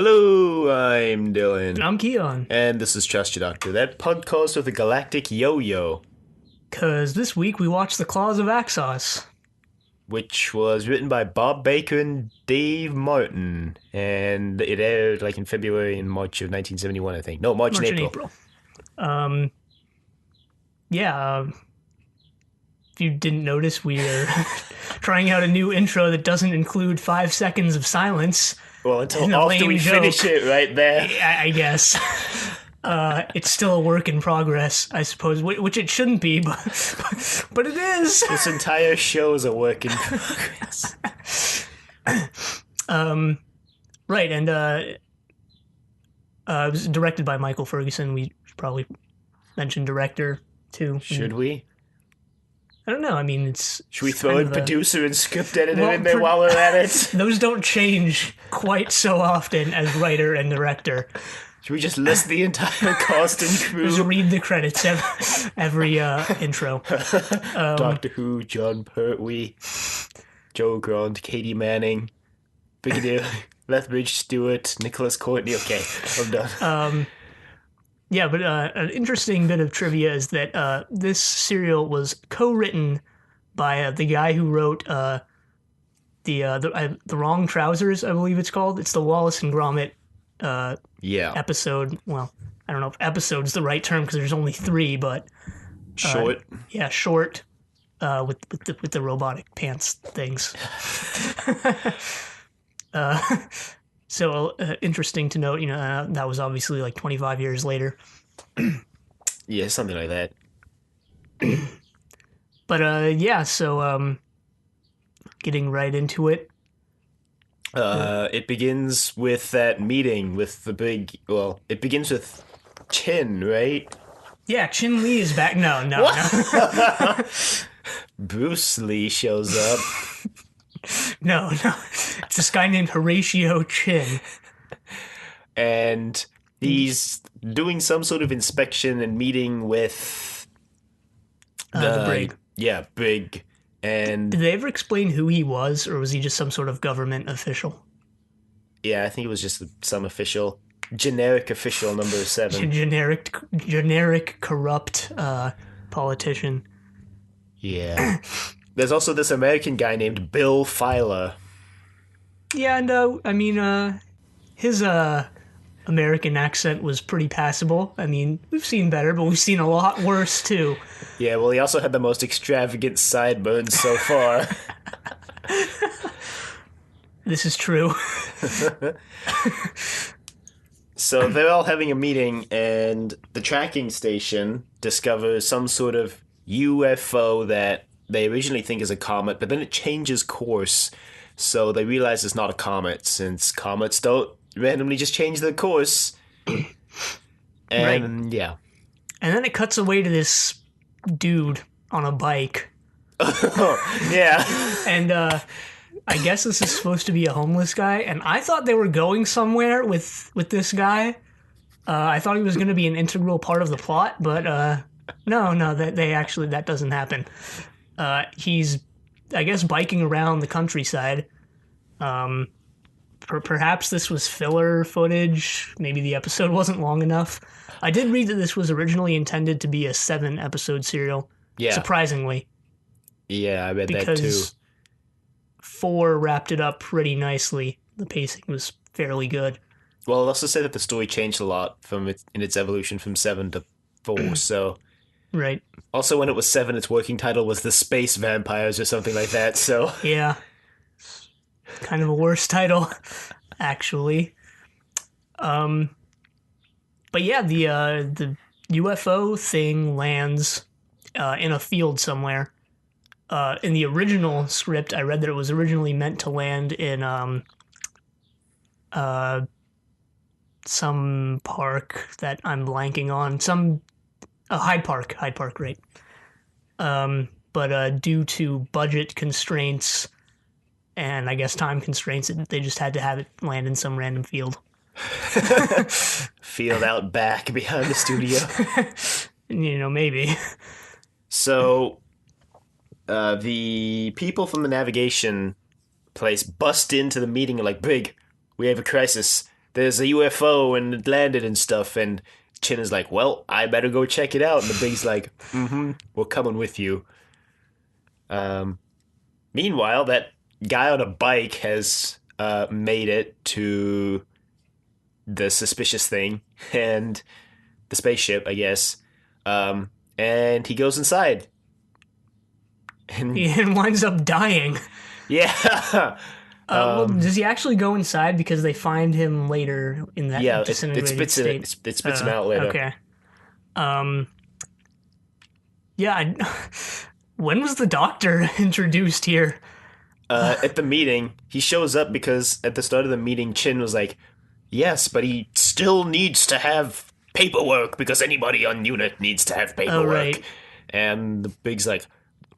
Hello, I'm Dylan. I'm Kiyan. And this is Trust Your Doctor, that podcast with a galactic yo-yo, Because this week we watched The Claws of Axos. which was written by Bob Baker and Dave Martin, and it aired in February and March of 1971, I think. No, March and April. If you didn't notice, we are trying out a new intro that doesn't include 5 seconds of silence. Well, until after we finish it right there. I guess. It's still a work in progress, I suppose, which it shouldn't be, but it is. This entire show is a work in progress. Right, and it was directed by Michael Ferguson. We should probably mention director, too. Should we? I don't know. I mean, it's... Should we throw in producer and script editor in there while we're at it? Those don't change quite so often as writer and director. Should we just list the entire cast and crew? Just read the credits every intro. Doctor Who, John Pertwee, Joe Grant, Katie Manning, Brigadier Lethbridge-Stewart, Nicholas Courtney. Okay, I'm done. Yeah, but an interesting bit of trivia is that this serial was co-written by the guy who wrote the Wrong Trousers, I believe it's called. It's the Wallace and Gromit episode. Well, I don't know if episode's the right term because there's only 3, but short. Yeah, short. With the robotic pants things. So interesting to note, that was obviously 25 years later. Yeah, something like that. But so getting right into it. It begins with that meeting with the big. Well, it begins with Chin, right? Yeah, Chin Lee is back. No. Bruce Lee shows up. No. It's this guy named Horatio Chin. And he's doing some sort of inspection and meeting with the Brig. Yeah, Brig. And did they ever explain who he was, or was he just some sort of government official? Yeah, I think it was just some official, generic official number 7. Generic corrupt politician. Yeah. There's also this American guy named Bill Filer. Yeah, and his American accent was pretty passable. I mean, we've seen better, but we've seen a lot worse too. Yeah, well, he also had the most extravagant sideburns so far. This is true. So they're all having a meeting, and the tracking station discovers some sort of UFO that they originally think is a comet, but then it changes course. So they realize it's not a comet, since comets don't randomly just change their course. And, yeah. And then it cuts away to this dude on a bike. Yeah. And, I guess this is supposed to be a homeless guy, and I thought they were going somewhere with this guy. I thought he was going to be an integral part of the plot, but, no, that doesn't happen. He's, I guess, biking around the countryside. Perhaps this was filler footage. Maybe the episode wasn't long enough. I did read that this was originally intended to be a 7-episode serial. Yeah. Surprisingly. Yeah, I read that too. Because 4 wrapped it up pretty nicely. The pacing was fairly good. Well, I'll also say that the story changed a lot in its evolution from 7 to 4, so... Right. Also, when it was 7, its working title was The Space Vampires or something like that, so... Yeah. Kind of a worse title, actually. But yeah, the UFO thing lands in a field somewhere. In the original script, I read that it was originally meant to land in some park that I'm blanking on. Hyde Park, right. But due to budget constraints and I guess time constraints, they just had to have it land in some random field. Field out back behind the studio. Maybe. So, the people from the navigation place bust into the meeting and Brig, we have a crisis. there's a UFO and it landed and stuff. And Chin is like, well, I better go check it out. And the Big's like, we're coming with you. Meanwhile, that guy on a bike has made it to the suspicious thing and the spaceship, I guess. And he goes inside. And winds up dying. Yeah. Well, does he actually go inside because they find him later in that disintegrated state? It spits him out later. Okay. Yeah. When was the Doctor introduced here? At the meeting, he shows up because at the start of the meeting, Chin was like, yes, but he still needs to have paperwork because anybody on unit needs to have paperwork. Oh, right. And the Big's like,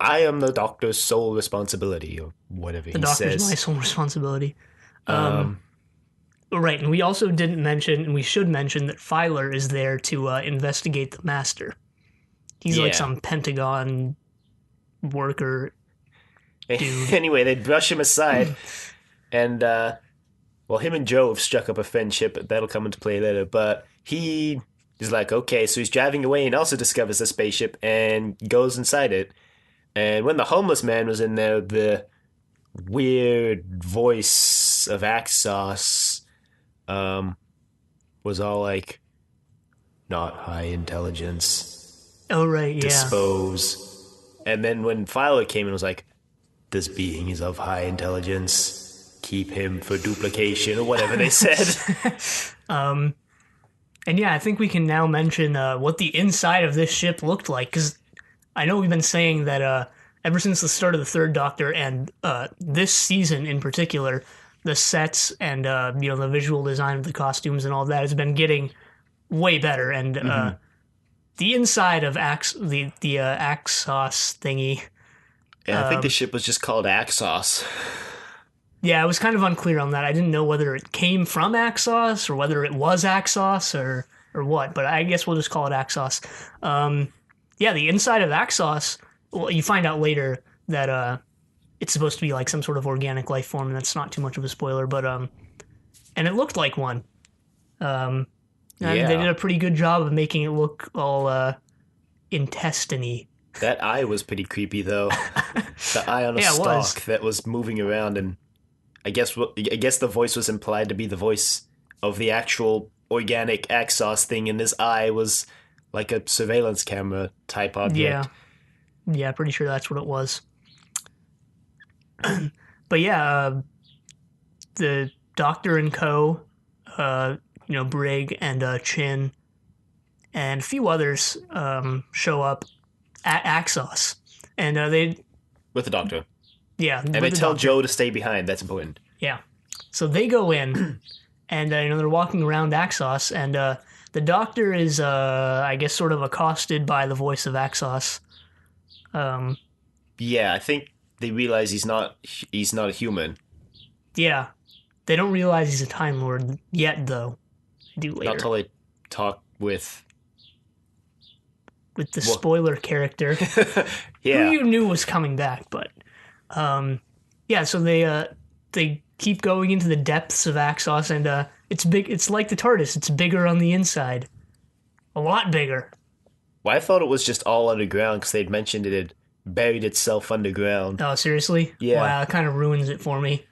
I am the Doctor's sole responsibility, or whatever he says. The Doctor's my sole responsibility. Right, and we also didn't mention, and we should mention, that Filer is there to investigate the Master. He's like some Pentagon worker dude. Anyway, they brush him aside, and, him and Joe have struck up a friendship, but that'll come into play later, but he is like, okay, so he's driving away and also discovers the spaceship and goes inside it. And when the homeless man was in there, the weird voice of Axos was all like, not high intelligence. Oh, right, yeah. Dispose. And then when Filer came in, was like, this being is of high intelligence. Keep him for duplication, or whatever they said. And yeah, I think we can now mention what the inside of this ship looked like, because I know we've been saying that ever since the start of the Third Doctor, and this season in particular, the sets and the visual design of the costumes and all that has been getting way better. And the inside of the Axos thingy. Yeah, I think the ship was just called Axos. Yeah, I was kind of unclear on that. I didn't know whether it came from Axos or whether it was Axos or what, but I guess we'll just call it Axos. Yeah, the inside of Axos, well, you find out later that it's supposed to be like some sort of organic life form, and that's not too much of a spoiler, but and it looked like one. And they did a pretty good job of making it look all intestine-y. That eye was pretty creepy, though. The eye on a stalk that was moving around, and I guess the voice was implied to be the voice of the actual organic Axos thing, and this eye was like a surveillance camera type object. Yeah, pretty sure that's what it was. But yeah, the Doctor and co, Brig and Chin, and a few others show up at Axos, and they with the Doctor. Yeah, and they tell Joe to stay behind. That's important. Yeah, so they go in, and they're walking around Axos, and the Doctor is, I guess, sort of accosted by the voice of Axos. Yeah, I think they realize he's not a human. Yeah, they don't realize he's a Time Lord yet, though. They do later. Not until they talk with the spoiler character, who you knew was coming back, but so they keep going into the depths of Axos, and it's big. It's like the TARDIS. It's bigger on the inside, a lot bigger. Well, I thought it was just all underground because they'd mentioned it had buried itself underground. Oh, seriously? Yeah. Wow, it kind of ruins it for me.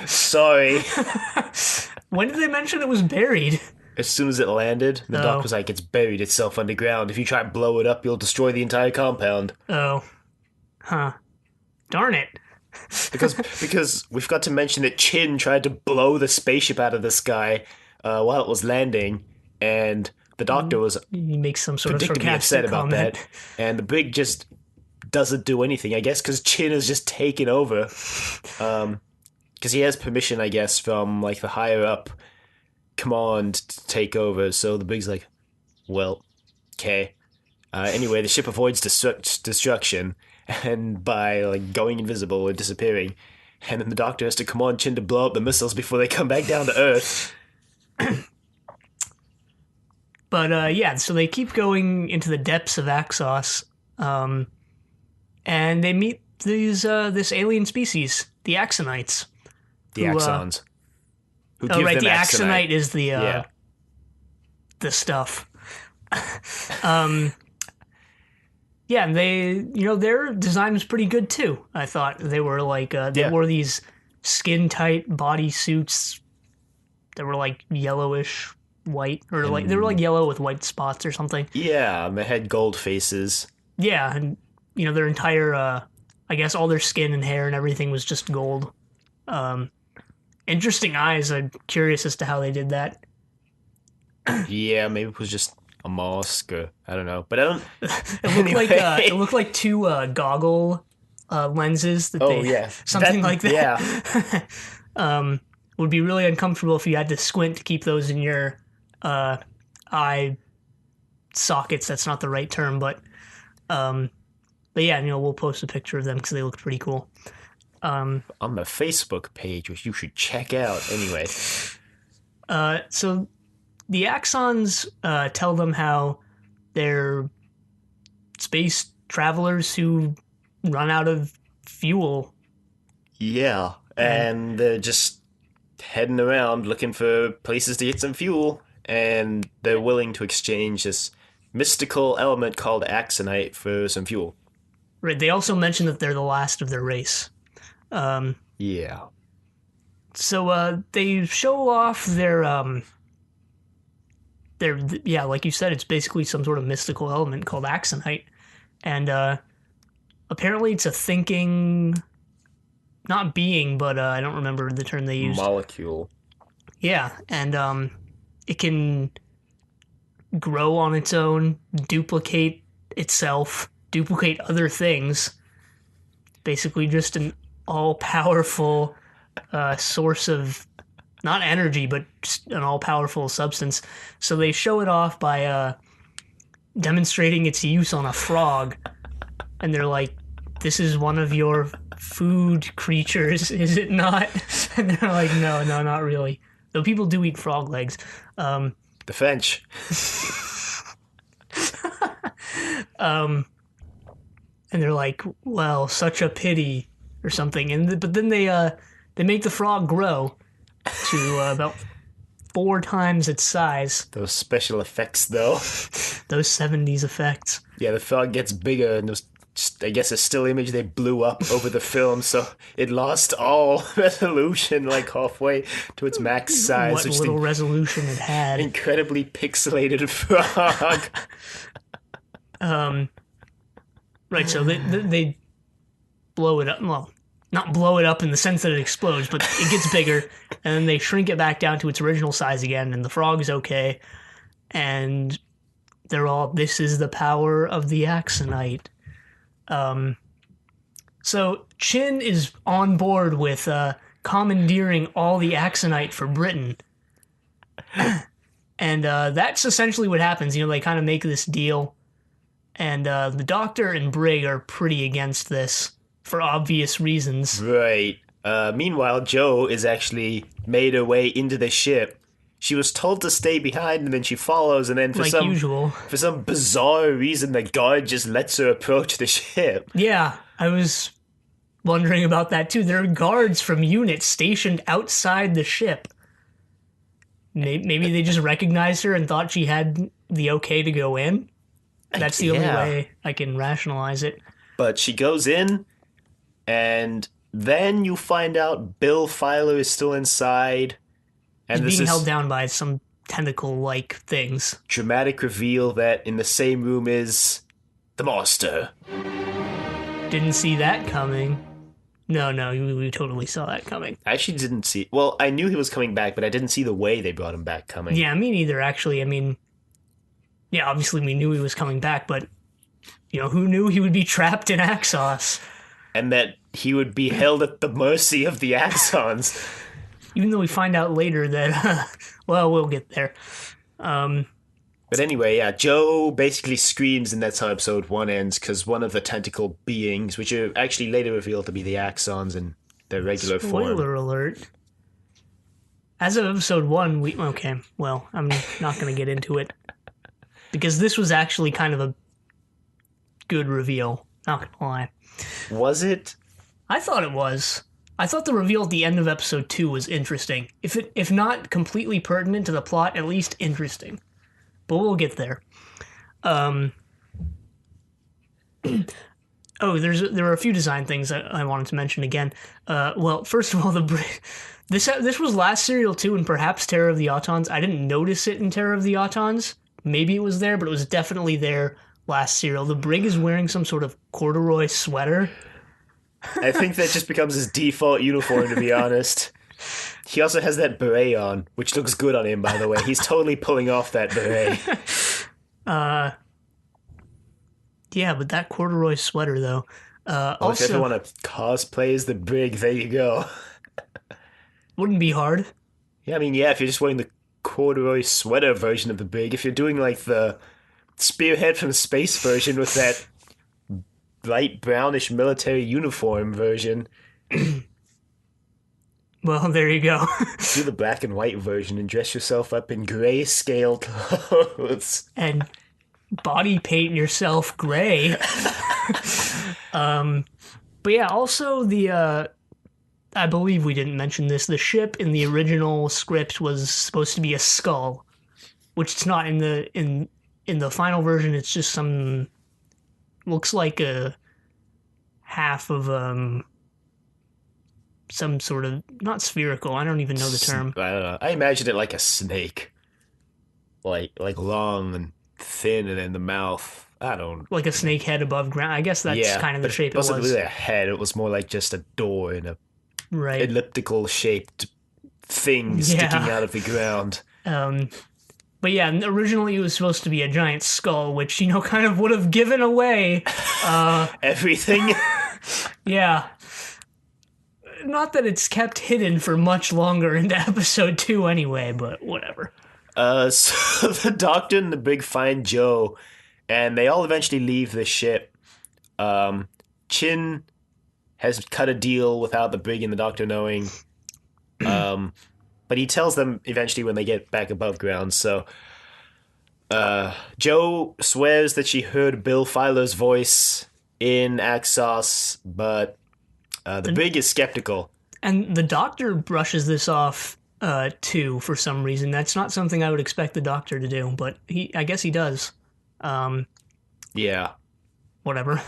Sorry. When did they mention it was buried? As soon as it landed, the doc was like, it's buried itself underground. If you try to blow it up, you'll destroy the entire compound. Oh. Huh. Darn it. Because we forgot to mention that Chin tried to blow the spaceship out of the sky while it was landing, and the Doctor was he makes some sort of predictably upset about comment. that, and the Brig just doesn't do anything, I guess, because Chin is just taken over. Because he has permission, I guess, from like the higher up command to take over, so the Brig's like, well, okay. Anyway, the ship avoids destruction, and by like going invisible or disappearing, and then the Doctor has to command Chin to blow up the missiles before they come back down to Earth. But so they keep going into the depths of Axos, and they meet this alien species, the Axonites. The Axons. who Oh, give right. them The Axonite. Axonite is Yeah. the stuff. Yeah, and their design was pretty good too. I thought they were like they Yeah. wore these skin tight body suits that were like yellowish white, or like they were like And yellow with white spots or something. yeah, and they had gold faces. Yeah, and their entire I guess all their skin and hair and everything was just gold. Um, Interesting eyes. I'm curious as to how they did that. Yeah, maybe it was just a mask or I don't know. But I don't It anyway. looked like two goggle lenses that Oh they yeah. something like Yeah. that. Would be really uncomfortable if you had to squint to keep those in your uh, eye sockets. That's not the right term, um, but yeah, we'll post a picture of them because they look pretty cool. On the Facebook page, which you should check out anyway. So the Axons tell them how they're space travelers who run out of fuel. Yeah. And And they're just heading around looking for places to get some fuel, and they're willing to exchange this mystical element called Axonite for some fuel. right, they also mention that they're the last of their race. Um, Yeah. so they show off their yeah, like you said, it's basically some sort of mystical element called Axonite, and apparently it's a thinking, not being, but I don't remember the term they used. Molecule. Yeah, and it can grow on its own, duplicate itself, duplicate other things. Basically, just an all-powerful source of not energy, but just an all-powerful substance. So they show it off by demonstrating its use on a frog, and they're like, "This is one of your food creatures, is it not?" And they're like, "No, not really." Though people do eat frog legs. The French. And they're like, "Well, such a pity," or something. But then they make the frog grow to about 4 times its size. Those special effects, though. Those 70s effects. Yeah, the frog gets bigger, and there's just, I guess, a still image they blew up over the film, so it lost all resolution like halfway to its max size. What Which little resolution it had. incredibly pixelated frog. Right, so they blow it up. Well, not blow it up in the sense that it explodes, but it gets bigger, and then they shrink it back down to its original size again, and the frog is okay. And they're all, "This is the power of the Axonite." So Chin is on board with commandeering all the Axonite for Britain. And that's essentially what happens. They kind of make this deal. And the Doctor and Brig are pretty against this for obvious reasons. Right. Meanwhile, Jo is actually made her way into the ship. She was told to stay behind, and then she follows, and then Like usual. for some bizarre reason, the guard just lets her approach the ship. Yeah, I was wondering about that too. There are guards from units stationed outside the ship. Maybe they just recognized her and thought she had the okay to go in. That's the only way I can rationalize it. But she goes in, and then you find out Bill Filer is still inside. And He's being held down by some tentacle-like things. Dramatic reveal that in the same room is the Master. Didn't see that coming. No, we totally saw that coming. I actually didn't see. Well, I knew he was coming back, but I didn't see the way they brought him back coming. Yeah, me neither, actually. I mean, yeah, obviously we knew he was coming back, but, who knew he would be trapped in Axos? And that he would be held at the mercy of the Axons. Even though we find out later that, well, we'll get there. But anyway, yeah, Jo basically screams, and that's how episode 1 ends, because one of the tentacle beings, which are actually later revealed to be the Axons in their regular form. Spoiler alert. As of episode 1, okay, well, I'm not going to get into it. Because this was actually kind of a good reveal, not going to lie. Was it? I thought it was. I thought the reveal at the end of episode 2 was interesting. If not completely pertinent to the plot, at least interesting. But we'll get there. Oh, there were a few design things I wanted to mention again. Well, first of all, this was last serial too, and perhaps Terror of the Autons. I didn't notice it in Terror of the Autons. Maybe it was there, but it was definitely there last serial. The brig is wearing some sort of corduroy sweater. I think that just becomes his default uniform, to be honest. He also has that beret on, which looks good on him, by the way. He's totally pulling off that beret. Yeah, but that corduroy sweater, though. Well, Also, if you ever want to cosplay as the brig, there you go. wouldn't be hard. Yeah, I mean, yeah, if you're just wearing the corduroy sweater version of the brig, if you're doing, like, the Spearhead from Space version with that light brownish military uniform version, Well, there you go. do the black and white version and dress yourself up in grayscale clothes. And body paint yourself gray. But yeah, also I believe we didn't mention this. The ship in the original script was supposed to be a skull, which it's not in the final version. It's just looks like a half of some sort of, not spherical. I don't even know the term. I don't know. I imagine it like a snake, like long and thin, and then the mouth. I don't. Like a snake head above ground. I guess that's kind of the shape it was. It wasn't really a head. It was more like just a door in a right elliptical shaped thing sticking out of the ground. But yeah, originally it was supposed to be a giant skull, which, kind of would have given away everything. Yeah. Not that it's kept hidden for much longer into episode 2 anyway, but whatever. So the Doctor and the Brig find Joe, and they all eventually leave the ship. Chin has cut a deal without the Brig and the Doctor knowing. But he tells them eventually when they get back above ground. So Joe swears that she heard Bill Filer's voice in Axos, but the Brig is skeptical. And the Doctor brushes this off too for some reason. That's not something I would expect the Doctor to do, but I guess he does. Yeah. Whatever.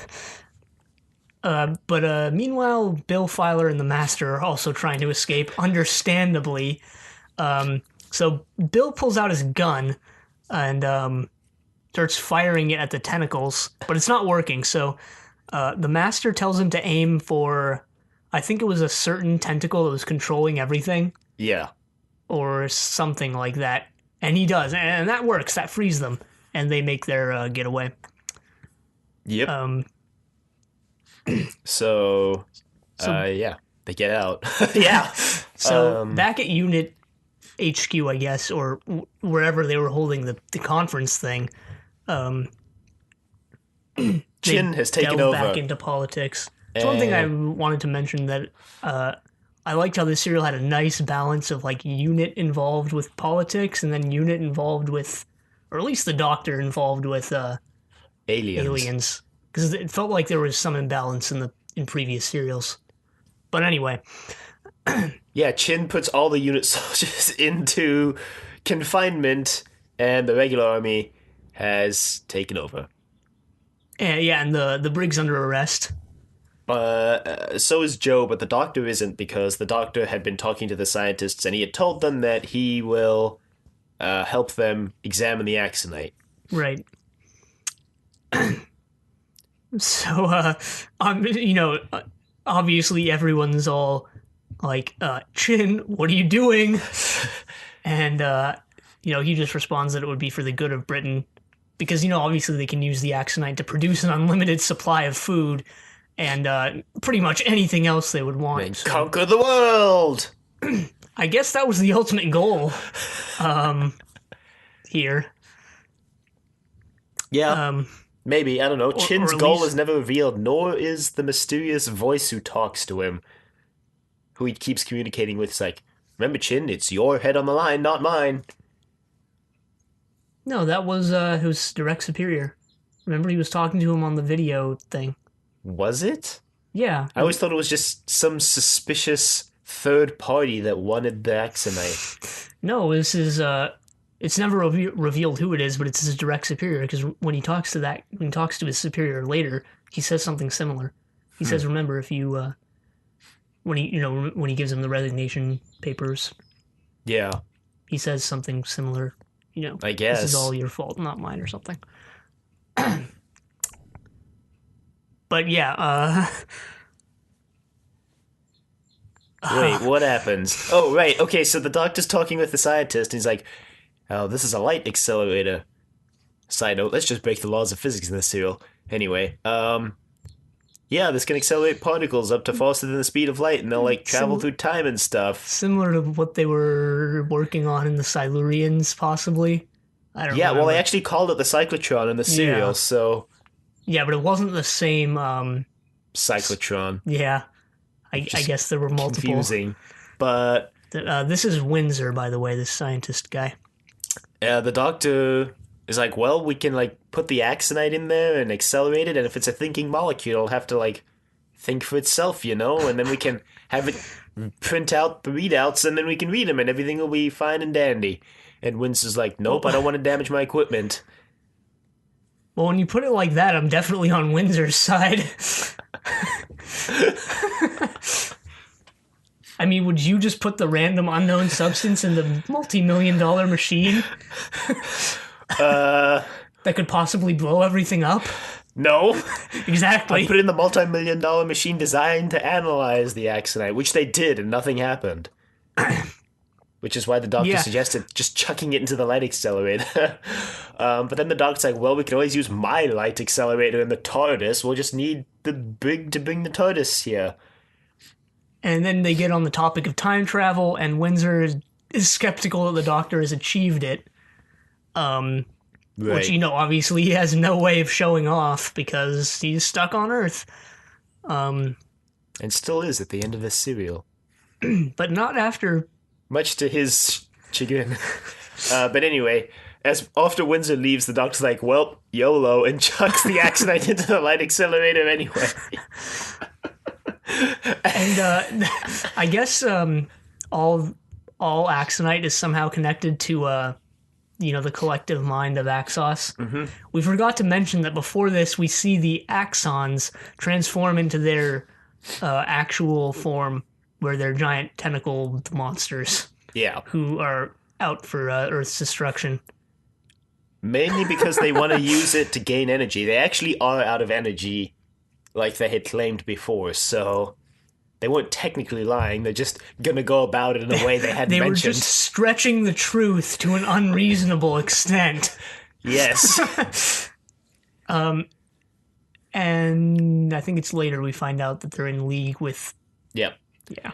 But meanwhile, Bill Filer and the Master are also trying to escape, understandably. So Bill pulls out his gun and starts firing it at the tentacles, but it's not working. So the Master tells him to aim for, I think it was a certain tentacle that was controlling everything. Yeah. Or something like that. And he does, and that works. That frees them, and they make their getaway. Yep. So yeah, they get out. Yeah. So back at Unit HQ, I guess, or wherever they were holding the conference thing, Chin has taken over. Back into politics. It's one thing I wanted to mention, that I liked how this serial had a nice balance of like Unit involved with politics and then Unit involved with, or at least the Doctor involved with aliens. Because it felt like there was some imbalance in previous serials. But anyway. Yeah, Chin puts all the Unit soldiers into confinement, and the regular army has taken over. Yeah, and the Brig's under arrest. So is Joe, but the Doctor isn't, because the Doctor had been talking to the scientists, and he had told them that he will help them examine the Axonite. Right. So, obviously everyone's all like, Chin, what are you doing? And, he just responds that it would be for the good of Britain. Because, obviously they can use the Axonite to produce an unlimited supply of food and pretty much anything else they would want. And conquer the world! I guess that was the ultimate goal here. Yeah. Maybe, I don't know. Chin's goal is never revealed, nor is the mysterious voice who talks to him, who he keeps communicating with. It's like, remember, Chin, it's your head on the line, not mine. No, that was his direct superior. Remember, he was talking to him on the video thing. Was it? Yeah. I always thought it was just some suspicious third party that wanted the Axonite. No, this is it's never revealed who it is, but it's his direct superior. Because when he talks to his superior later, he says something similar. He says, "Remember, if you when he gives him the resignation papers, Yeah, he says something similar. I This is guess. all your fault, not mine, or something." But yeah, Wait, what happens? Oh, right. Okay, so the doctor's talking with the scientist, and he's like, "Oh, this is a light accelerator." Side note: let's just break the laws of physics in this serial. Anyway, yeah, this can accelerate particles up to faster than the speed of light, and they'll like travel through time and stuff. similar to what they were working on in the Silurians, possibly. I don't Yeah, well, remember. they actually called it the cyclotron in the serial, Yeah. so Yeah, but it wasn't the same. cyclotron. Yeah, I guess there were multiple. Confusing, but This is Windsor, by the way, this scientist guy. the doctor is like, well, we can like put the axonite in there and accelerate it, and if it's a thinking molecule, it'll have to like think for itself, and then we can have it print out the readouts, and then we can read them, and everything will be fine and dandy. And Windsor's like, nope, I don't want to damage my equipment. Well, when you put it like that, I'm definitely on Windsor's side. I mean, would you just put the random unknown substance in the multi-million-dollar machine that could possibly blow everything up? No. Exactly. Put in the multi-million-dollar machine designed to analyze the axonite, which they did, and nothing happened. Which is why the doctor suggested just chucking it into the light accelerator. But then the doctor's like, well, we can always use my light accelerator in the TARDIS. We'll just need the brig to bring the TARDIS here. And then they get on the topic of time travel, and Windsor is skeptical that the Doctor has achieved it. Which, obviously he has no way of showing off because he's stuck on Earth. And still is at the end of this serial. But not after... Much to his chagrin. But anyway, as after Windsor leaves, the doctor's like, well, YOLO, and chucks the axonite into the light accelerator anyway. And I guess all axonite is somehow connected to the collective mind of Axos. Mm-hmm. We forgot to mention that before this, we see the axons transform into their actual form, where they're giant tentacled monsters. Yeah. Who are out for Earth's destruction. Mainly because they want to use it to gain energy. They actually are out of energy, like they had claimed before, so they weren't technically lying. They're just going to go about it in a way they hadn't mentioned. They were just stretching the truth to an unreasonable extent. Yes. And I think it's later we find out that they're in league with... Yep. Yeah.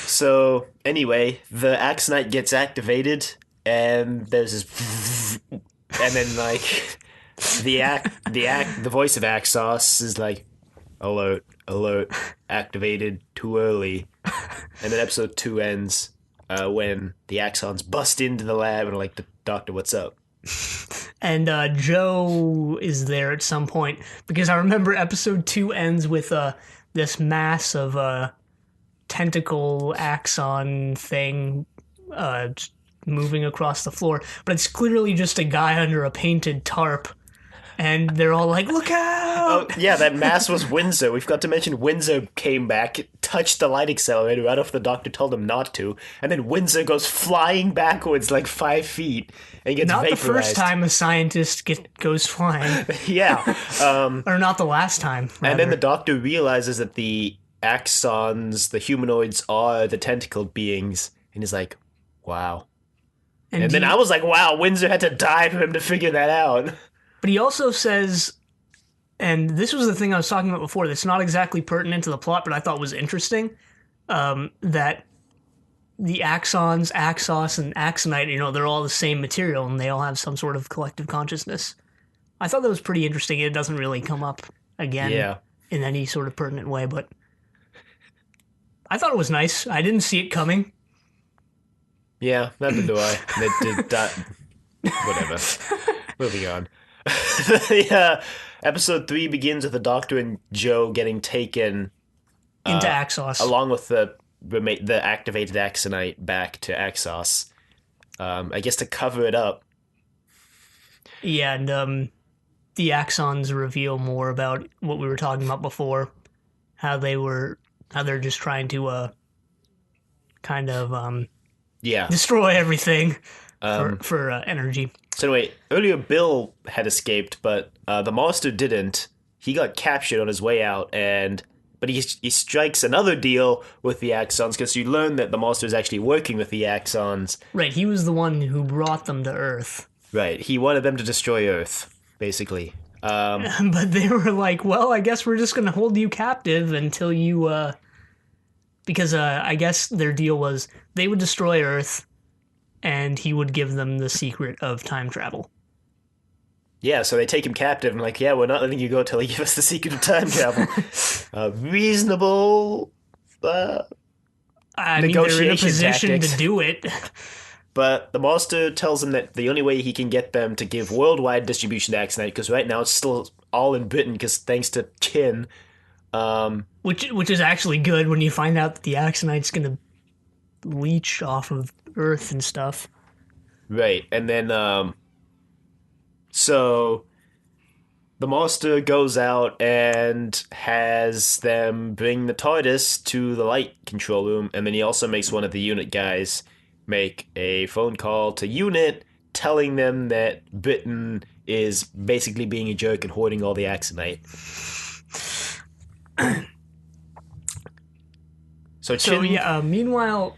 So, anyway, the axonite gets activated, and there's this... And then, like, the voice of Axos is like, alert, activated too early. And then episode 2 ends when the axons bust into the lab and are like, the doctor, what's up? And Joe is there at some point, because I remember episode 2 ends with this mass of tentacle axon thing moving across the floor, but it's clearly just a guy under a painted tarp, and they're all like, look out! Oh, yeah, that mass was Windsor. We forgot to mention Windsor came back, touched the light accelerator right after the doctor told him not to, and then Windsor goes flying backwards like 5 feet and gets Not vaporized. the first time a scientist goes flying. Yeah. Or not the last time, rather. And then the doctor realizes that the axons, the humanoids, are the tentacled beings, and he's like, wow. And then I was like, wow, Windsor had to die for him to figure that out. But he also says, and this was the thing I was talking about before, that's not exactly pertinent to the plot, but I thought was interesting, that the axons, Axos, and Axonite, they're all the same material, and they all have some sort of collective consciousness. I thought that was pretty interesting. It doesn't really come up again in any sort of pertinent way, but I thought it was nice. I didn't see it coming. Yeah, neither do I. It did whatever. Moving on. Episode 3 begins with the Doctor and Joe getting taken into Axos. along with the activated Axonite back to Axos. I guess to cover it up. Yeah, and the Axons reveal more about what we were talking about before, how they're just trying to kind of destroy everything for energy. So anyway, earlier Bill had escaped, but the monster didn't. He got captured on his way out, but he strikes another deal with the Axons because you learn that the monster is actually working with the Axons. Right, he was the one who brought them to Earth. Right, he wanted them to destroy Earth, basically. But they were like, well, I guess we're just going to hold you captive until you... because I guess their deal was they would destroy Earth, and he would give them the secret of time travel. Yeah, so they take him captive and like, yeah, we're not letting you go till you give us the secret of time travel. Reasonable I mean, they're in a position tactics. to do it. But the monster tells him that the only way he can get them to give worldwide distribution to Axonite, because right now it's still all in Britain, because thanks to Kin. Which is actually good when you find out that the Axonite's going to leech off of Earth and stuff. Right, and then, so the monster goes out and has them bring the TARDIS to the light control room, and then he also makes one of the unit guys make a phone call to unit telling them that Britain is basically being a jerk and hoarding all the Axonite. Meanwhile,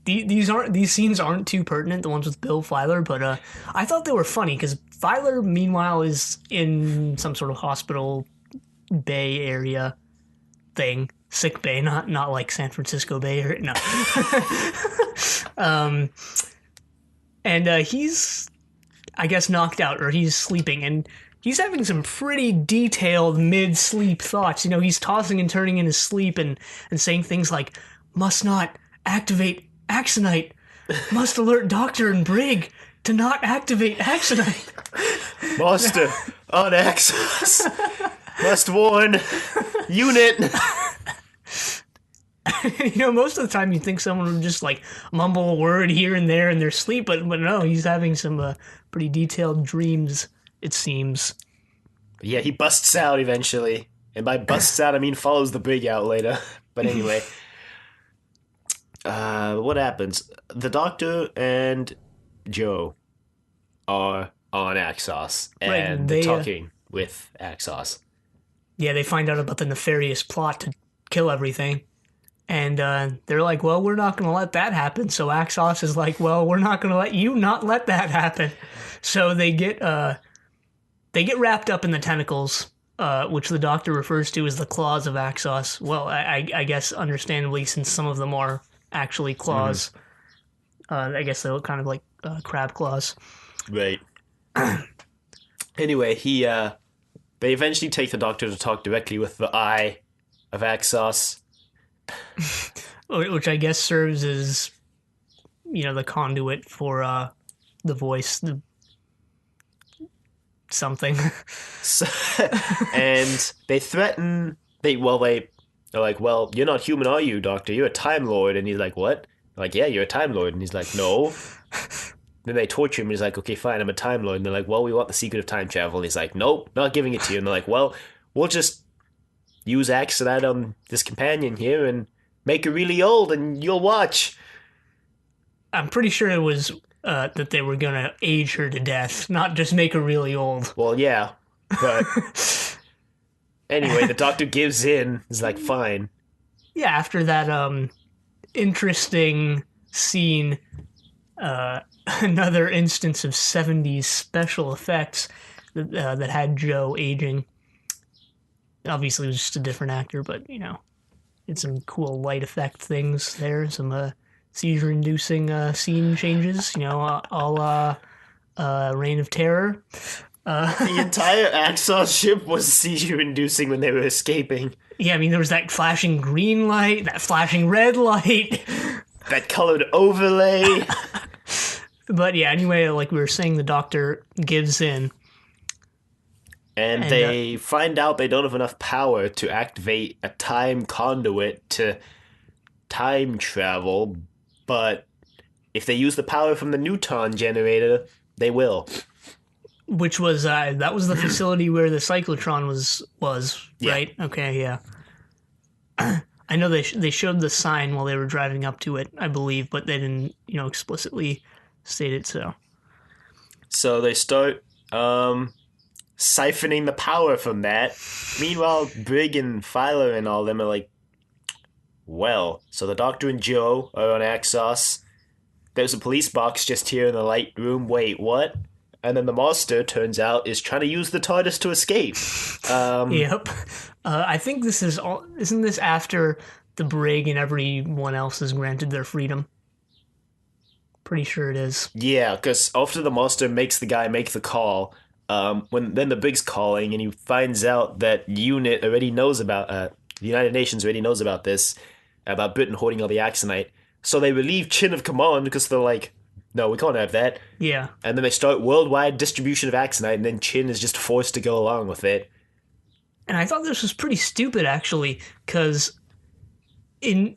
these scenes aren't too pertinent, the ones with Bill Filer, but I thought they were funny because Filer, meanwhile, is in some sort of hospital bay area thing. Sick bay, not like San Francisco Bay Area. No. And he's, I guess, knocked out, or he's sleeping, and he's having some pretty detailed mid-sleep thoughts. You know, he's tossing and turning in his sleep and saying things like, must not activate Axonite, must alert Doctor and Brig to not activate Axonite. Master on Axos, must warn unit. You know, most of the time you think someone would just like mumble a word here and there in their sleep, but no, he's having some pretty detailed dreams, it seems. Yeah, he busts out eventually. And by busts out, I mean follows the Brig out later. But anyway. What happens? The Doctor and Joe are on Axos. And they're talking with Axos. Yeah, they find out about the nefarious plot to kill everything. And they're like, well, we're not going to let that happen. So Axos is like, well, we're not going to let you not let that happen. So they get wrapped up in the tentacles, which the Doctor refers to as the Claws of Axos. Well, I guess understandably, since some of them are actually claws. I guess they look kind of like crab claws. Right. Anyway, they eventually take the Doctor to talk directly with the Eye of Axos. Which I guess serves as, you know, the conduit for the voice, something. And they threaten. They're like, well, you're not human, are you, Doctor? You're a Time Lord. And he's like, what? They're like, yeah, you're a Time Lord. And he's like, no. Then they torture him. And he's like, okay, fine, I'm a Time Lord. And they're like, well, we want the secret of time travel. And he's like, nope, not giving it to you. And they're like, well, we'll just use Axonite on this companion here and make her really old, and you'll watch. I'm pretty sure it was that they were going to age her to death, not just make her really old. Well, yeah, but anyway, the Doctor gives in. He's like, fine. Yeah, after that interesting scene, another instance of 70s special effects that had Joe aging. Obviously, it was just a different actor, but, you know, it's some cool light effect things there, some seizure-inducing scene changes, you know, all Reign of Terror. The entire Axos ship was seizure-inducing when they were escaping. Yeah, I mean, there was that flashing green light, that flashing red light. That colored overlay. But yeah, anyway, like we were saying, the Doctor gives in. And And they find out they don't have enough power to activate a time conduit to time travel, but if they use the power from the neutron generator, they will. which was that was the facility where the cyclotron was Yeah. right? Okay, yeah. I know they showed the sign while they were driving up to it, I believe, but they didn't, explicitly state it. So So they start siphoning the power from that. Meanwhile, Brig and Filer and all them are like, well, so the Doctor and Joe are on Axos. There's a police box just here in the light room. Wait, what? And then the monster, turns out, is trying to use the TARDIS to escape. yep. I think this is all. Isn't this after the brig and everyone else is granted their freedom? Pretty sure it is. Yeah, because after the monster makes the guy make the call, when then the Brig's calling and he finds out that UNIT already knows about the United Nations already knows about this, about Britain hoarding all the Axonite. So they relieve Chin of command because they're like, no, we can't have that. Yeah. And then they start worldwide distribution of Axonite, and then Chin is just forced to go along with it. And I thought this was pretty stupid, actually, because in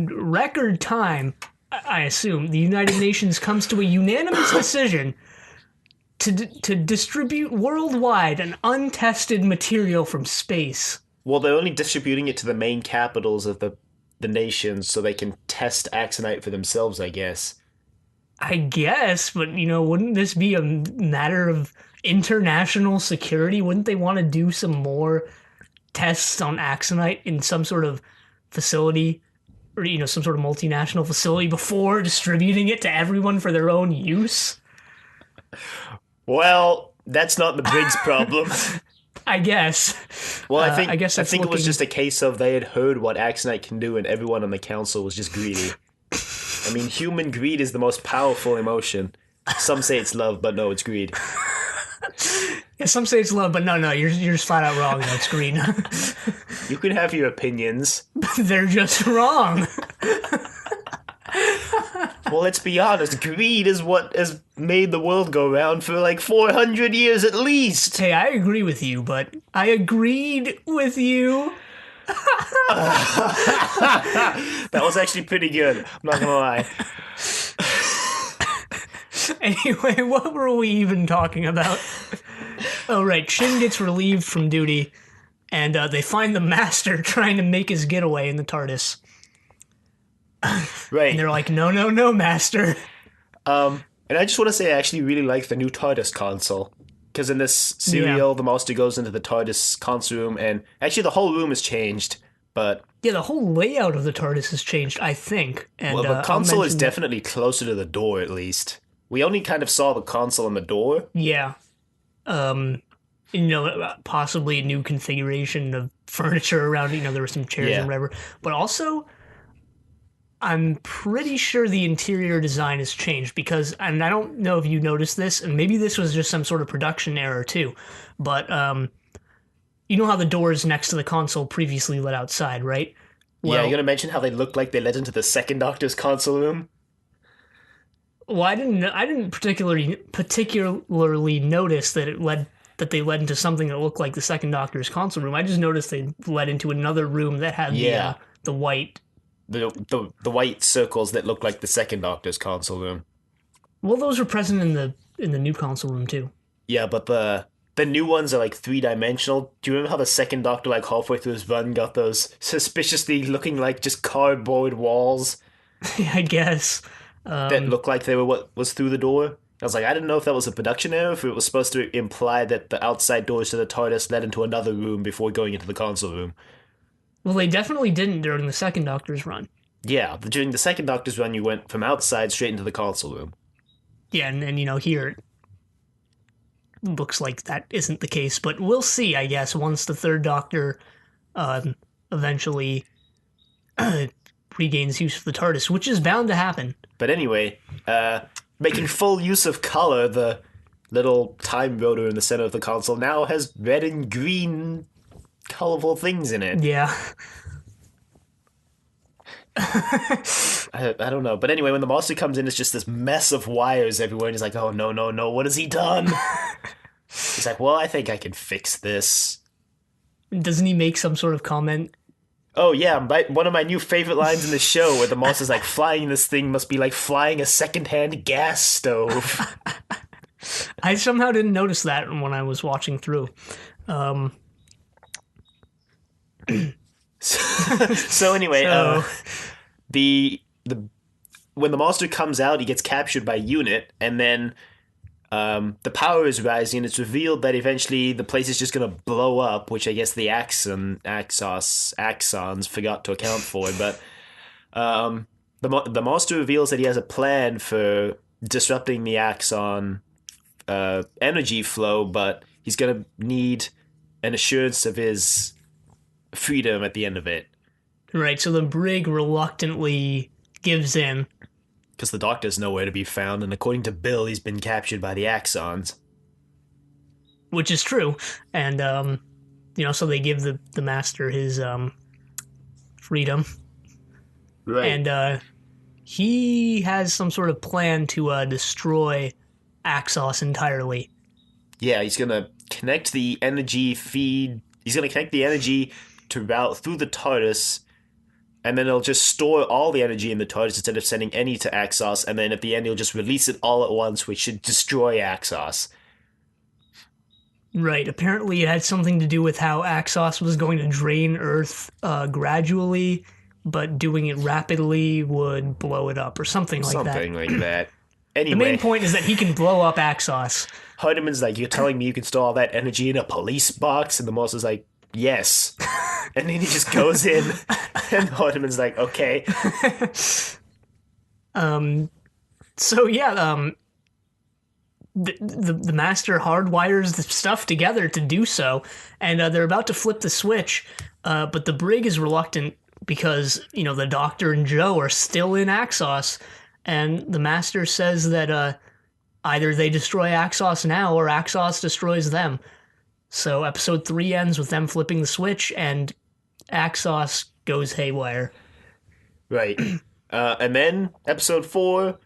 record time, I assume the United Nations comes to a unanimous decision to distribute worldwide an untested material from space. Well, they're only distributing it to the main capitals of the nations so they can test Axonite for themselves, I guess. I guess, but wouldn't this be a matter of international security? Wouldn't they want to do some more tests on Axonite in some sort of facility or some sort of multinational facility before distributing it to everyone for their own use? Well, that's not the Brig's problem. I guess. Well, I guess I that's think it was looking- just a case of they had heard what Axonite can do, and everyone on the council was just greedy. I mean, human greed is the most powerful emotion. Some say it's love, but no, it's greed. Yeah, some say it's love, but no, you're just flat out wrong. That's green. You can have your opinions. They're just wrong. Well, let's be honest. Greed is what has made the world go round for like 400 years at least. Hey, I agree with you, but I agreed with you. That was actually pretty good. I'm not gonna lie. Anyway, what were we even talking about? Oh, right. Shin gets relieved from duty, and they find the Master trying to make his getaway in the TARDIS. Right. And they're like, no, Master. And I just want to say I actually really like the new TARDIS console. Because in this serial, the monster goes into the TARDIS console room, and actually the whole room has changed, but... Yeah, the whole layout of the TARDIS has changed, I think. And, well, the console is mention definitely closer to the door, at least. We only kind of saw the console and the door. Yeah. Possibly a new configuration of furniture around it. There were some chairs Yeah. and whatever. But also, I'm pretty sure the interior design has changed because, and I don't know if you noticed this, and maybe this was just some sort of production error too, but you know how the doors next to the console previously led outside, right? Yeah, you're going to mention how they looked like they led into the second Doctor's console room? Well, I didn't particularly notice that they led into something that looked like the second Doctor's console room. I just noticed they led into another room that had the white. The white circles that look like the second Doctor's console room. Well, those are present in the new console room too. Yeah, but the new ones are like 3-dimensional. Do you remember how the second Doctor, like halfway through his run, got those suspiciously looking like just cardboard walls I guess. that looked like they were what was through the door? I was like, I didn't know if that was a production error, if it was supposed to imply that the outside doors to the TARDIS led into another room before going into the console room. Well, they definitely didn't during the second Doctor's run. Yeah, during the second Doctor's run, you went from outside straight into the console room. Yeah, and here it looks like that isn't the case, but we'll see, I guess, once the third Doctor eventually regains use of the TARDIS, which is bound to happen. But anyway, making full use of color, the little time rotor in the center of the console now has red and green colorful things in it. Yeah. I don't know. But anyway, when the monster comes in, it's just this mess of wires everywhere, and he's like, oh, no, what has he done? He's like, well, I think I can fix this. Doesn't he make some sort of comment? Oh yeah, one of my new favorite lines in the show where the monster's like, flying this thing must be like flying a secondhand gas stove. I somehow didn't notice that when I was watching through. So anyway, So- the when the monster comes out, he gets captured by Unit, and then the power is rising. It's revealed that eventually the place is just going to blow up, which I guess the axons forgot to account for. But the monster reveals that he has a plan for disrupting the axon energy flow, but he's going to need an assurance of his freedom at the end of it. Right, so the brig reluctantly gives in. Because the doctor's nowhere to be found, and according to Bill, he's been captured by the axons. Which is true. And, so they give the master his freedom. Right. And he has some sort of plan to destroy Axos entirely. Yeah, he's going to connect the energy feed. He's going to connect the energy to route through the TARDIS, and then it'll just store all the energy in the TARDIS instead of sending any to Axos, and then at the end he'll just release it all at once, which should destroy Axos. Right, apparently it had something to do with how Axos was going to drain Earth gradually, but doing it rapidly would blow it up, or something like that. Something like that. Anyway, The main point is that he can blow up Axos. Hardiman's like, you're telling me you can store all that energy in a police box? And the monster's like, yes. And then he just goes in, and Hardiman's like, okay. So yeah, the master hardwires the stuff together to do so, and they're about to flip the switch, but the brig is reluctant because the Doctor and Joe are still in Axos, and the master says that either they destroy Axos now or Axos destroys them. So episode 3 ends with them flipping the switch, and Axos goes haywire. Right. And then, episode 4,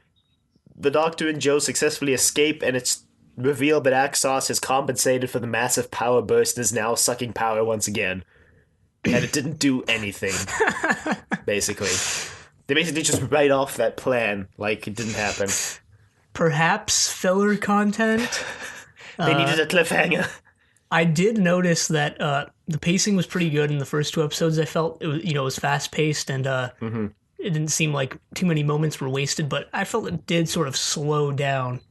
the Doctor and Joe successfully escape, and it's revealed that Axos has compensated for the massive power burst and is now sucking power once again. And it didn't do anything, basically. They basically just write off that plan like it didn't happen. Perhaps filler content? They needed a cliffhanger. I did notice that the pacing was pretty good in the first 2 episodes. I felt it was fast paced, and it didn't seem like too many moments were wasted. But I felt it did sort of slow down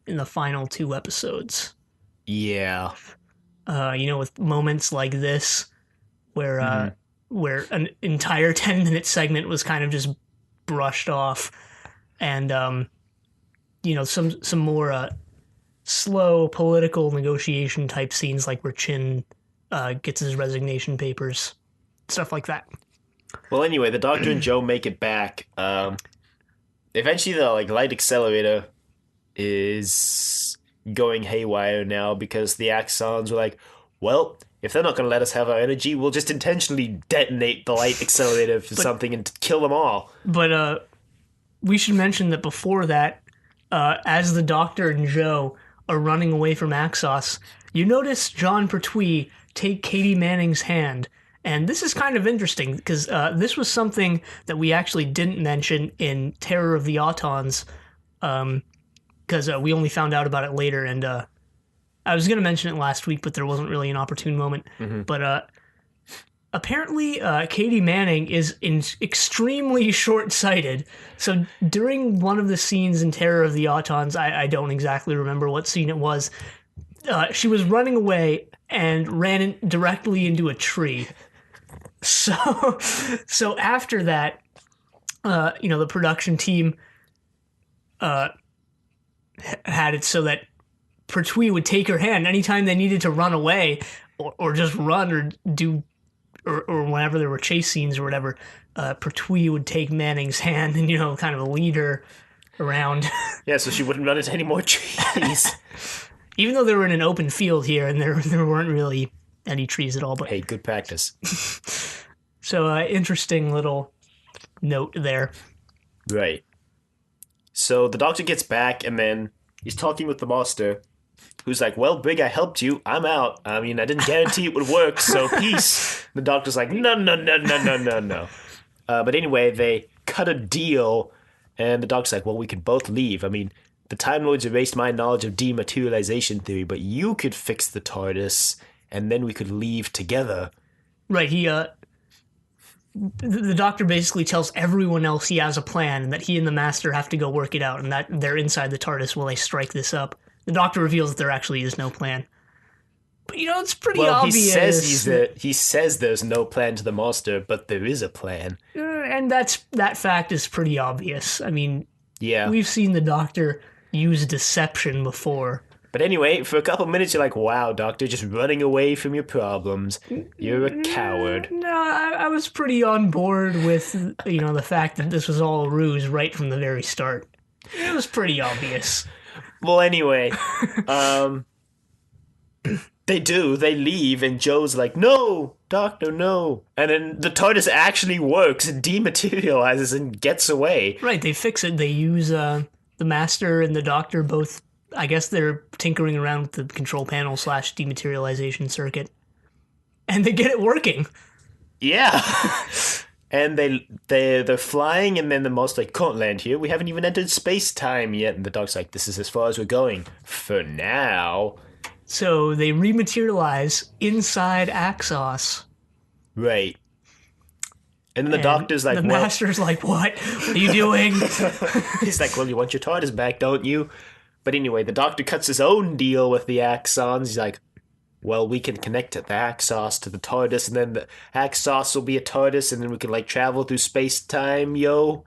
in the final 2 episodes. Yeah. With moments like this, where an entire 10-minute segment was kind of just brushed off, and some more slow political negotiation type scenes, like where Chin gets his resignation papers, stuff like that. Well, anyway, the Doctor and Joe make it back. Eventually, the light accelerator is going haywire now because the Axons were like, well, if they're not going to let us have our energy, we'll just intentionally detonate the light accelerator for something and kill them all. But we should mention that before that, as the Doctor and Joe are running away from Axos, you notice John Pertwee take Katie Manning's hand. And this is kind of interesting, because this was something that we actually didn't mention in Terror of the Autons, because we only found out about it later, and I was going to mention it last week, but there wasn't really an opportune moment. But apparently, Katie Manning is extremely short-sighted. So during one of the scenes in Terror of the Autons, I don't exactly remember what scene it was, she was running away and ran directly into a tree. So after that, the production team had it so that Pertwee would take her hand anytime they needed to run away or just run or do or whenever there were chase scenes or whatever. Pertwee would take Manning's hand and kind of lead her around. Yeah, so she wouldn't run into any more trees. Even though they were in an open field here and there weren't really any trees at all. But hey, good practice. So interesting little note there. Right. So the Doctor gets back, and then he's talking with the Master, who's like, well, Big, I helped you. I'm out. I mean, I didn't guarantee it would work, so peace. The doctor's like, no, no, no, no, no, no, no. But anyway, they cut a deal, and the doctor's like, well, we could both leave. I mean, the Time Lords erased my knowledge of dematerialization theory, but you could fix the TARDIS, and then we could leave together. Right, the doctor basically tells everyone else he has a plan and that he and the Master have to go work it out and that they're inside the TARDIS while they strike this up. The doctor reveals that there actually is no plan. But, it's pretty obvious. He says there's no plan to the Master, but there is a plan. And that fact is pretty obvious. I mean, yeah, we've seen the doctor use deception before. But anyway, for a couple minutes, you're like, wow, Doctor, just running away from your problems. You're a coward. No, I was pretty on board with, the fact that this was all a ruse right from the very start. It was pretty obvious. Well, anyway, they leave, and Joe's like, no, Doctor, no. And then the TARDIS actually works and dematerializes and gets away. Right, they fix it. They use the Master and the Doctor both. I guess they're tinkering around with the control panel / dematerialization circuit. And they get it working. Yeah. And they're flying, and then the Master's like, can't land here. We haven't even entered space-time yet. And the Doc's like, this is as far as we're going. For now. So they rematerialize inside Axos. Right. And then the Doctor's like, the Master's like, what? What are you doing? He's like, well, you want your TARDIS back, don't you? But anyway, the Doctor cuts his own deal with the Axons. He's like, well, we can connect the Axos to the TARDIS, and then the Axos will be a TARDIS, and then we can, travel through space-time, yo.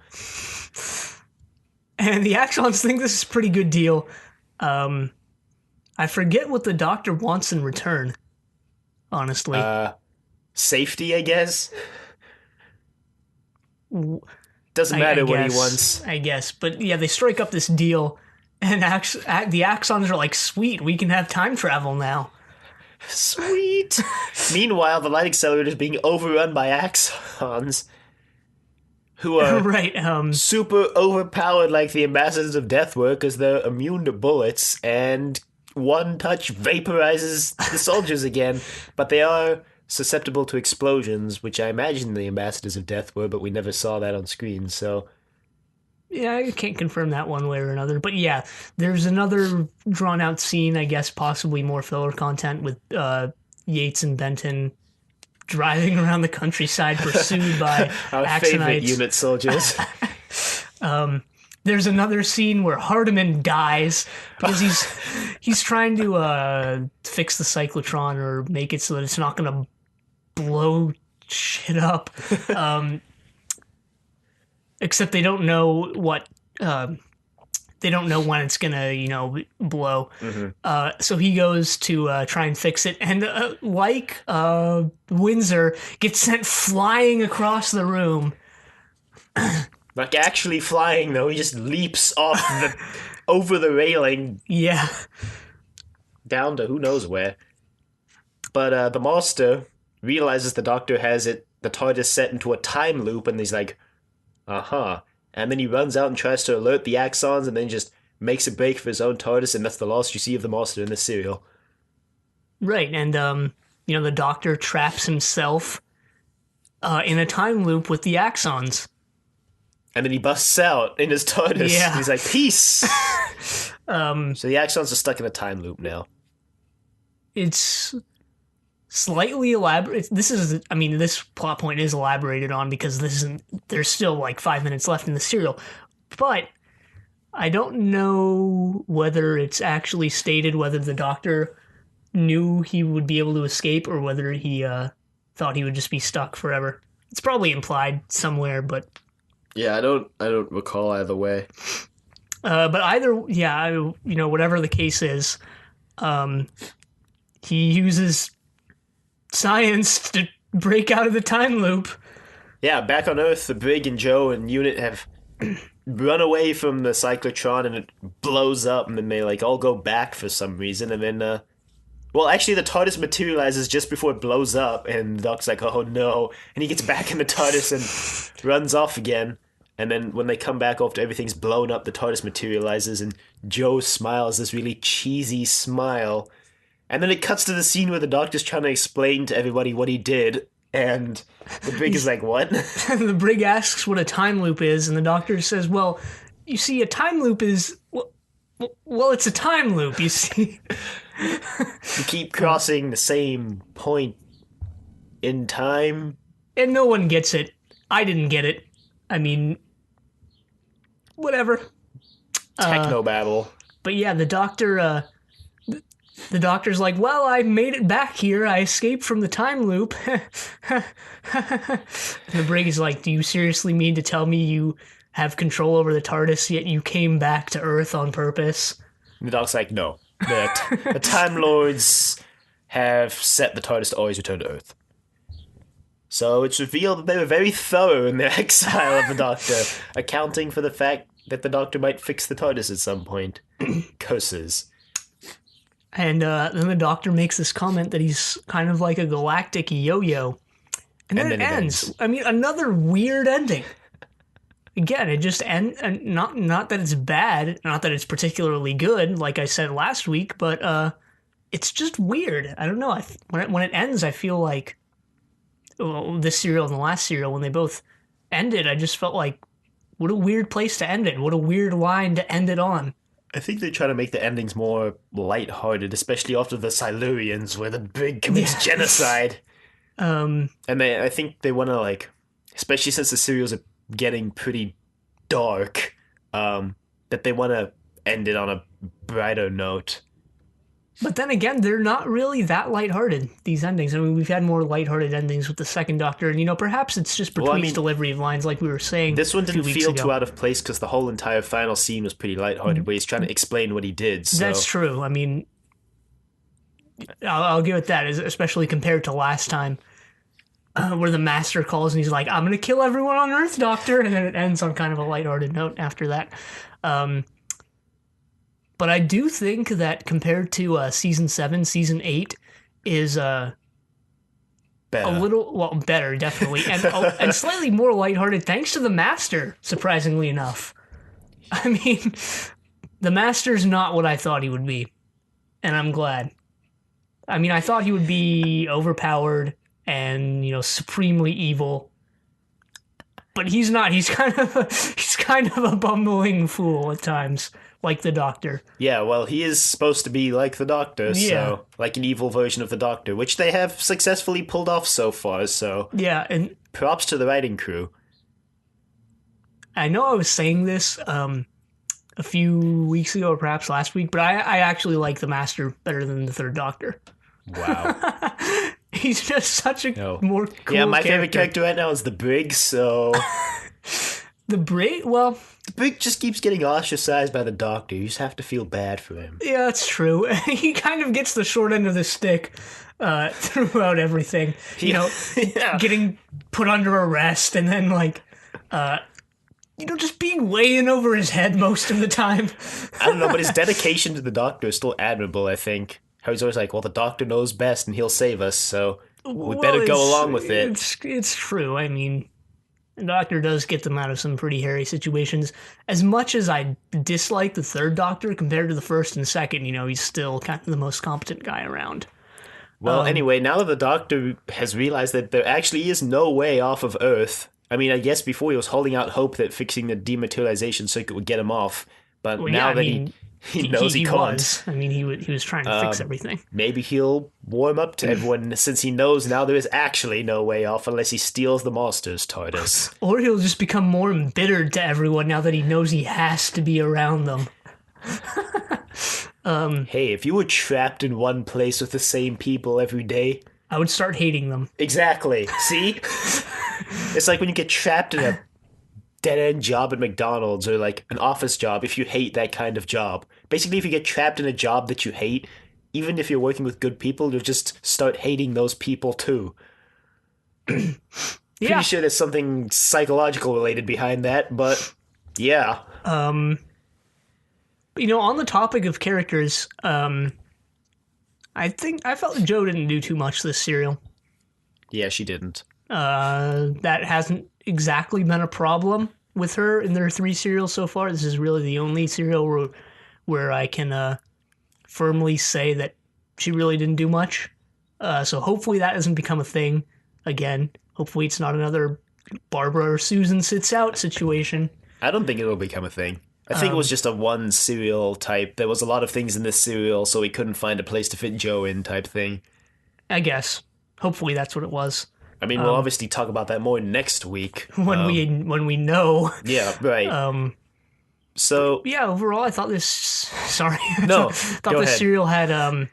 And the Axons think this is a pretty good deal. I forget what the Doctor wants in return, honestly. Safety, I guess? Doesn't matter what he wants. I guess. But yeah, they strike up this deal. And the Axons are like, sweet, we can have time travel now. Sweet. Meanwhile, the light accelerator is being overrun by Axons, who are super overpowered like the ambassadors of death were, because they're immune to bullets, and one touch vaporizes the soldiers again. But they are susceptible to explosions, which I imagine the ambassadors of death were, but we never saw that on screen, so... Yeah, I can't confirm that one way or another. But yeah, there's another drawn-out scene, I guess, possibly more filler content with Yates and Benton driving around the countryside pursued by our Axonites. Favorite unit soldiers. There's another scene where Hardiman dies because he's trying to fix the cyclotron or make it so that it's not going to blow shit up. Except they don't know what they don't know when it's gonna blow. Mm-hmm. So he goes to try and fix it, and Windsor gets sent flying across the room. Like actually flying though, he just leaps off over the railing. Yeah, down to who knows where. But the Master realizes the Doctor has the TARDIS set into a time loop, and he's like, uh-huh. And then he runs out and tries to alert the Axons, and then just makes a break for his own TARDIS, and that's the last you see of the Master in this serial. Right, and, the Doctor traps himself in a time loop with the Axons. And then he busts out in his TARDIS. Yeah. He's like, peace! So the Axons are stuck in a time loop now. It's slightly elaborate. This plot point is elaborated on because there's still 5 minutes left in the serial. But I don't know whether it's actually stated whether the Doctor knew he would be able to escape or whether he thought he would just be stuck forever. It's probably implied somewhere, but yeah, I don't recall either way. But either, yeah, whatever the case is, he uses science to break out of the time loop. Yeah, back on Earth, the Brig and Joe and Unit have run away from the cyclotron, and it blows up, and then they all go back for some reason, and then actually the TARDIS materializes just before it blows up, and Doc's like, oh no, and he gets back in the TARDIS and runs off again. And then when they come back after everything's blown up, the TARDIS materializes, and Joe smiles this really cheesy smile. And then it cuts to the scene where the Doctor's trying to explain to everybody what he did, and the Brig is like, what? The Brig asks what a time loop is, and the Doctor says, well, you see, a time loop is... Well, it's a time loop, you see. You keep crossing the same point in time. And no one gets it. I didn't get it. I mean, whatever. Technobabble. But yeah, the Doctor's like, well, I made it back here. I escaped from the time loop. And the Brig is like, do you seriously mean to tell me you have control over the TARDIS, yet you came back to Earth on purpose? And the Doc's like, no. The Time Lords have set the TARDIS to always return to Earth. So it's revealed that they were very thorough in their exile of the Doctor, accounting for the fact that the Doctor might fix the TARDIS at some point. Curses. And then the Doctor makes this comment that he's kind of like a galactic yo-yo. And then it ends. I mean, another weird ending. Again, it just ends. Not that it's bad, not that it's particularly good, like I said last week, but it's just weird. I don't know. When it ends, I feel like this serial and the last serial, when they both ended, I just felt like, what a weird place to end it. What a weird line to end it on. I think they try to make the endings more lighthearted, especially after the Silurians, where the Brig commits genocide. And I think they want to, like, especially since the serials are getting pretty dark, that they want to end it on a brighter note. But then again, they're not really that lighthearted, these endings. I mean, we've had more lighthearted endings with the second Doctor, and, perhaps it's just Pertwee's delivery of lines, like we were saying. This one didn't feel too out of place because the whole entire final scene was pretty lighthearted, where he's trying to explain what he did. So. That's true. I mean, I'll give it that, especially compared to last time, where the Master calls and he's like, I'm going to kill everyone on Earth, Doctor, and then it ends on kind of a lighthearted note after that. But I do think that compared to Season 7, Season 8 is better. A little, well, better, definitely, and slightly more lighthearted, thanks to the Master, surprisingly enough. I mean, the Master's not what I thought he would be, and I'm glad. I mean, I thought he would be overpowered and, supremely evil. But he's not. He's kind of a bumbling fool at times, like the Doctor. Yeah, well, he is supposed to be like the Doctor, so like an evil version of the Doctor, which they have successfully pulled off so far. So yeah, and props to the writing crew. I know I was saying this a few weeks ago, or perhaps last week, but I actually like the Master better than the Third Doctor. Wow. He's just such a more cool Yeah, my favorite character right now is the Brig, so... The Brig? Well... The Brig just keeps getting ostracized by the Doctor. You just have to feel bad for him. Yeah, that's true. He kind of gets the short end of the stick throughout everything. Getting put under arrest and then, just being way in over his head most of the time. I don't know, but his dedication to the Doctor is still admirable, I think. How he's always like, well, the Doctor knows best and he'll save us, so we better go along with it. It's true. I mean, the Doctor does get them out of some pretty hairy situations. As much as I dislike the Third Doctor compared to the first and second, he's still kind of the most competent guy around. Well, anyway, now that the Doctor has realized that there actually is no way off of Earth, I mean, I guess before he was holding out hope that fixing the dematerialization circuit would get him off, but now that he knows he can't. I mean, he was trying to fix everything. Maybe he'll warm up to everyone since he knows now there is actually no way off unless he steals the Master's TARDIS. Or he'll just become more embittered to everyone now that he knows he has to be around them. Hey, if you were trapped in one place with the same people every day... I would start hating them. Exactly. See? It's like when you get trapped in a dead-end job at McDonald's or like an office job if you hate that kind of job. Basically, if you get trapped in a job that you hate, even if you're working with good people, you'll just start hating those people too. Pretty sure there's something psychological related behind that, but yeah. On the topic of characters, I felt Jo didn't do too much this serial. Yeah, she didn't. That hasn't exactly been a problem with her in their 3 cereals so far. This is really the only cereal where I can firmly say that she really didn't do much. So hopefully that doesn't become a thing again. Hopefully it's not another Barbara or Susan sits out situation. I don't think it'll become a thing. I think it was just a one cereal type. There was a lot of things in this cereal, so we couldn't find a place to fit Joe in type thing. I guess. Hopefully that's what it was. I mean, we'll obviously talk about that more next week. When we know. Yeah, right. So yeah, overall I thought this sorry. No, thought go this ahead. cereal had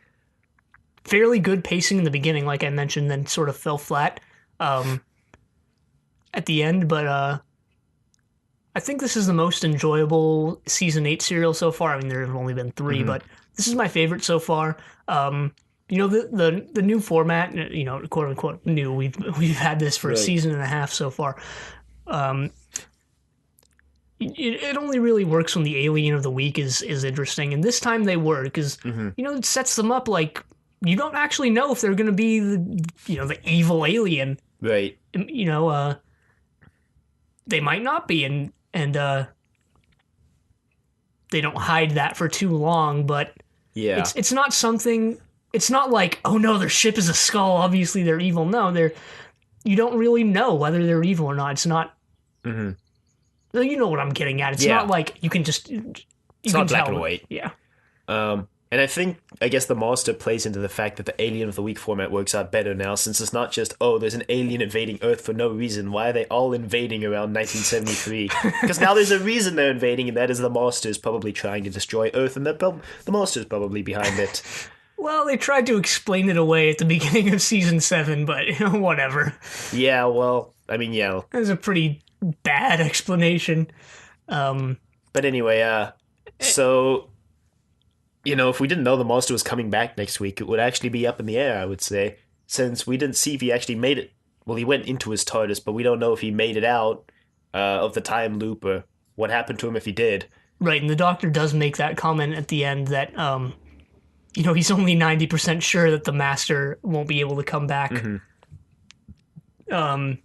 fairly good pacing in the beginning, like I mentioned, then sort of fell flat at the end, but I think this is the most enjoyable season 8 cereal so far. I mean, there have only been 3, but this is my favorite so far. The new format, quote unquote new. We've had this for a season and a half so far. It only really works when the alien of the week is interesting, and this time they were because it sets them up like you don't actually know if they're going to be the evil alien. Right. They might not be, and they don't hide that for too long, but Yeah. it's not something. It's not like, oh no, their ship is a skull. Obviously, they're evil. No, you don't really know whether they're evil or not. It's not. No, you know what I'm getting at. It's not like you can just. It's not black and white. Yeah. And I guess the monster plays into the fact that the Alien of the Week format works out better now, since it's not just, oh, there's an alien invading Earth for no reason. Why are they all invading around 1973? Because now there's a reason they're invading, and that is the monster's probably trying to destroy Earth, and the monster's probably behind it. Well, they tried to explain it away at the beginning of season 7, but whatever. Yeah, well, I mean, yeah. It was a pretty bad explanation. But anyway, so... if we didn't know the monster was coming back next week, it would actually be up in the air, I would say, since we didn't see if he actually made it. Well, he went into his TARDIS, but we don't know if he made it out of the time loop or what happened to him if he did. Right, and the Doctor does make that comment at the end that, he's only 90% sure that the Master won't be able to come back. And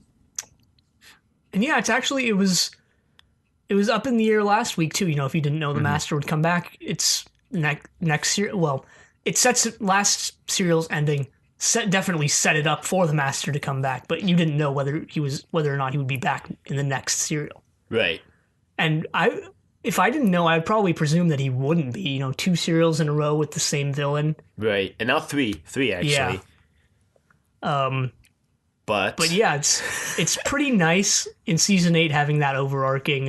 yeah, it was up in the air last week, too. If you didn't know the Master would come back, it's... next year, well, it sets last serial's ending. Definitely set it up for the Master to come back, but you didn't know whether or not he would be back in the next serial. Right. And if I didn't know, I'd probably presume that he wouldn't be. 2 serials in a row with the same villain. Right, and now three actually. Yeah. But yeah, it's pretty nice in season 8 having that overarching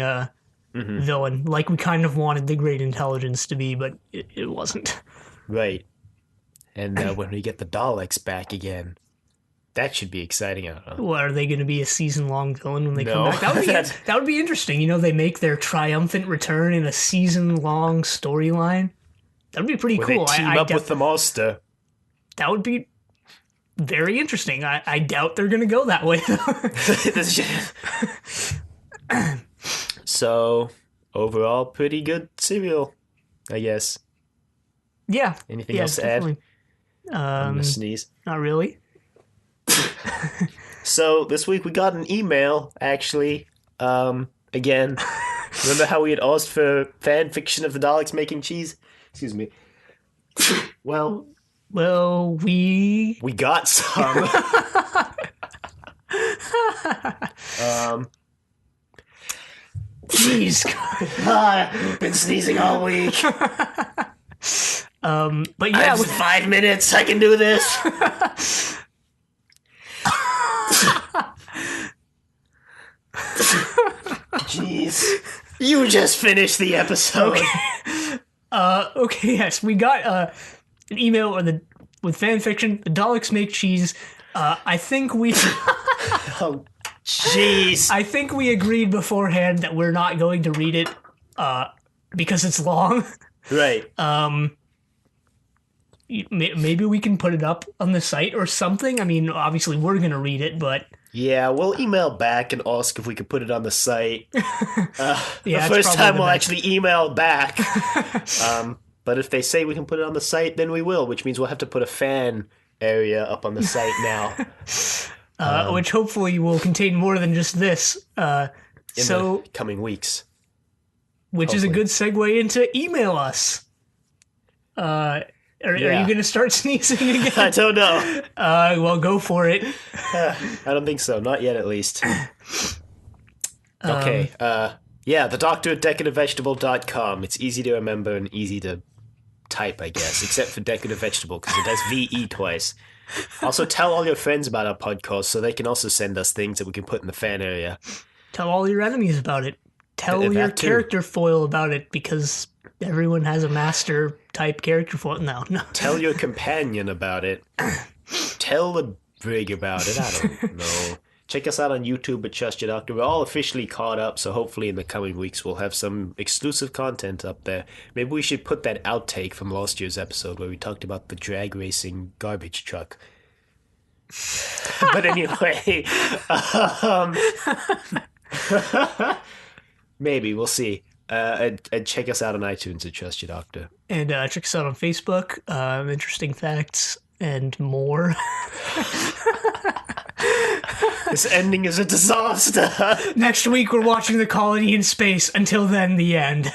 villain, like we kind of wanted the Great Intelligence to be, but it wasn't. Right. And when we get the Daleks back again, that should be exciting. I don't know. What, are they going to be a season-long villain when they come back? That would be interesting. They make their triumphant return in a season-long storyline. That would be pretty cool. They team up with the monster. That would be very interesting. I doubt they're going to go that way, though. So, overall, pretty good cereal, I guess. Yeah. Anything else to add? I'm gonna sneeze. Not really. So, this week we got an email, actually. Again, remember how we had asked for fan fiction of the Daleks making cheese? Excuse me. Well, we got some. Jeez. I've been sneezing all week. But yeah, with 5 minutes, I can do this. Jeez. You just finished the episode. Okay, yes, we got an email with fan fiction. The Daleks make cheese. I think we. Oh, jeez. I think we agreed beforehand that we're not going to read it because it's long. Right. Maybe we can put it up on the site or something. I mean, obviously we're going to read it, but... Yeah, we'll email back and ask if we could put it on the site. Yeah, the first time we'll actually email back. But if they say we can put it on the site, then we will, which means we'll have to put a fan area up on the site now. Which hopefully will contain more than just this. in the coming weeks. Which is a good segue into email us. Are you going to start sneezing again? I don't know. Well, go for it. I don't think so. Not yet, at least. Okay. The doctor at decorativevegetable.com. It's easy to remember and easy to type, I guess, except for decorative vegetable because it does VE twice. Also, tell all your friends about our podcast so they can also send us things that we can put in the fan area. Tell all your enemies about it. Tell your character foil about it because everyone has a master type character foil. No. Tell your companion about it. Tell the brig about it. I don't know. Check us out on YouTube at Trust Your Doctor. We're all officially caught up, so hopefully in the coming weeks we'll have some exclusive content up there. Maybe we should put that outtake from last year's episode where we talked about the drag racing garbage truck. But anyway, maybe, we'll see. And check us out on iTunes at Trust Your Doctor. And check us out on Facebook, interesting facts and more. This ending is a disaster. Next week we're watching The Colony in Space. Until then, the end.